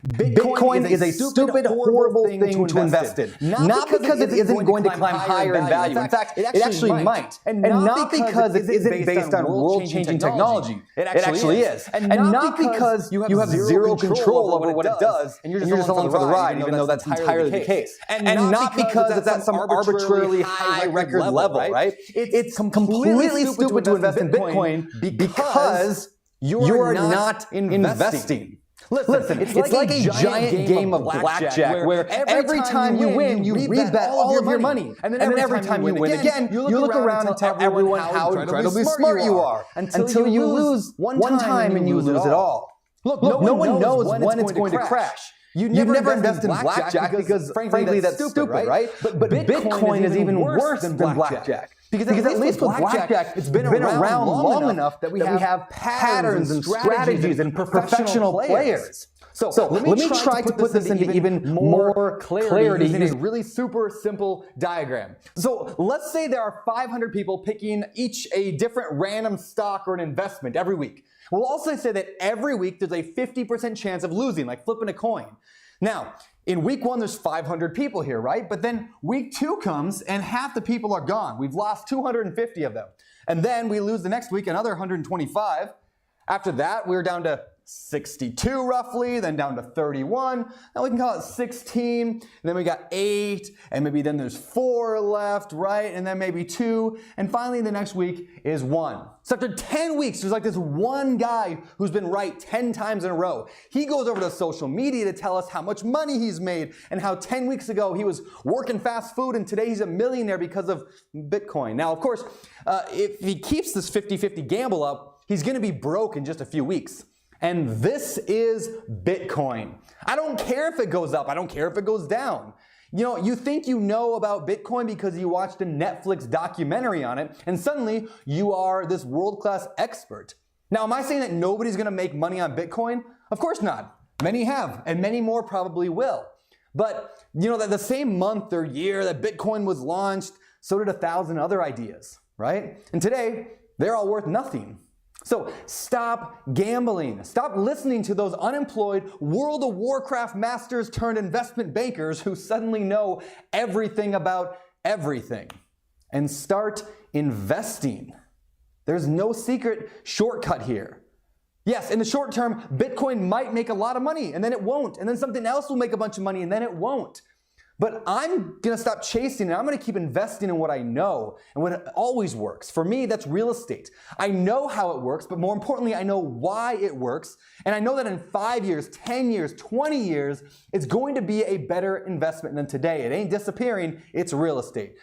Bitcoin is a stupid, horrible thing to invest in. Not because it isn't going to climb higher in value. In fact, it actually might. And not because it isn't based on world-changing technology. It actually is. And not because you have zero control over what it does, and you're just along for the ride, even though that's entirely the case. And not because it's at some arbitrarily high record level, right? It's completely stupid to invest in Bitcoin because you are not investing. Listen, it's like a giant game of blackjack where every time you win, you rebet all of your money. And then every time you win again, you look around and tell everyone how incredibly smart you are. Until you lose one time and you lose it all. Look, no one knows when it's going to crash. You never invest in blackjack because, frankly, that's stupid, right? But Bitcoin is even worse than blackjack. Because at least with blackjack, it's been around long enough that we have patterns and strategies and professional players. So let me try to put this into even more clarity using a really super simple diagram. So let's say there are 500 people picking each a different random stock or an investment every week. We'll also say that every week there's a 50% chance of losing, like flipping a coin. Now, in week 1, there's 500 people here, right? But then week 2 comes and half the people are gone. We've lost 250 of them. And then we lose the next week another 125. After that, we're down to 62 roughly, then down to 31. Now we can call it 16, and then we got 8, and maybe then there's 4 left, right? And then maybe 2, and finally the next week is 1. So after 10 weeks, there's like this one guy who's been right 10 times in a row. He goes over to social media to tell us how much money he's made and how 10 weeks ago he was working fast food and today he's a millionaire because of Bitcoin. Now, of course, if he keeps this 50-50 gamble up, he's going to be broke in just a few weeks. And this is Bitcoin. I don't care if it goes up. I don't care if it goes down. You know, you think you know about Bitcoin because you watched a Netflix documentary on it, and suddenly you are this world-class expert. Now, am I saying that nobody's going to make money on Bitcoin? Of course not. Many have, and many more probably will. But, you know, that the same month or year that Bitcoin was launched, so did 1,000 other ideas, right? And today, they're all worth nothing. So stop gambling. Stop listening to those unemployed World of Warcraft masters turned investment bankers who suddenly know everything about everything. And start investing. There's no secret shortcut here. Yes, in the short term, Bitcoin might make a lot of money, and then it won't. And then something else will make a bunch of money, and then it won't. But I'm going to stop chasing and I'm going to keep investing in what I know and what always works. For me, that's real estate. I know how it works, but more importantly, I know why it works. And I know that in 5 years, 10 years, 20 years, it's going to be a better investment than today. It ain't disappearing, it's real estate.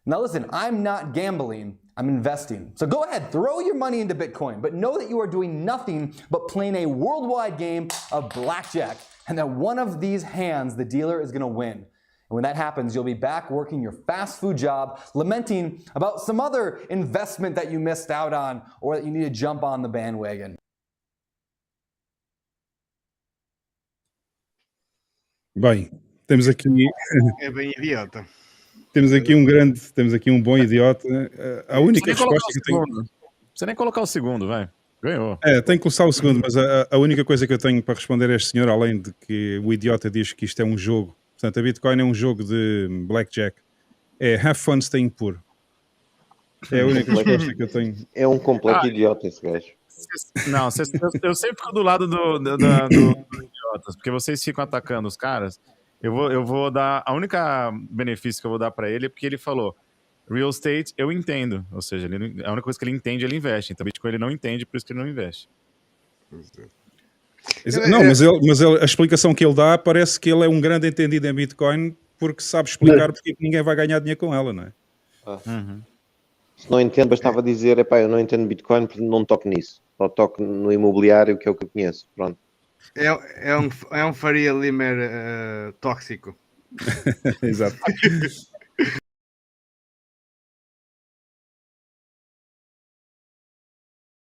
Now listen, I'm not gambling, I'm investing. So go ahead, throw your money into Bitcoin, but know that you are doing nothing but playing a worldwide game of blackjack. And that one of these hands, the dealer is going to win. And when that happens, you'll be back working your fast food job, lamenting about some other investment that you missed out on or that you need to jump on the bandwagon. Bem, temos aqui... É bem idiota. Temos aqui um bom idiota. A única resposta que eu tenho... Não precisa nem colocar o segundo, vai. Ganhou. Tem que começar o segundo, mas a única coisa que eu tenho para responder a este senhor, além de que o idiota diz que isto é um jogo, portanto, a Bitcoin é um jogo de blackjack, é have fun staying poor. É a única resposta que eu tenho. É um completo idiota esse gajo. Não, eu sempre fico do lado dos idiotas, porque vocês ficam atacando os caras. Eu vou dar... A única benefício que eu vou dar para ele é porque ele falou real estate eu entendo, ou seja, a única coisa que ele entende ele investe, então Bitcoin ele não entende, por isso que ele não investe. Não, mas a explicação que ele dá parece que ele é um grande entendido em Bitcoin porque sabe explicar porque ninguém vai ganhar dinheiro com ela, não é? Se não entendo, bastava dizer, epá, eu não entendo Bitcoin porque não toco nisso, só toco no imobiliário que é o que eu conheço, pronto. É um Faria Limer tóxico. Exato.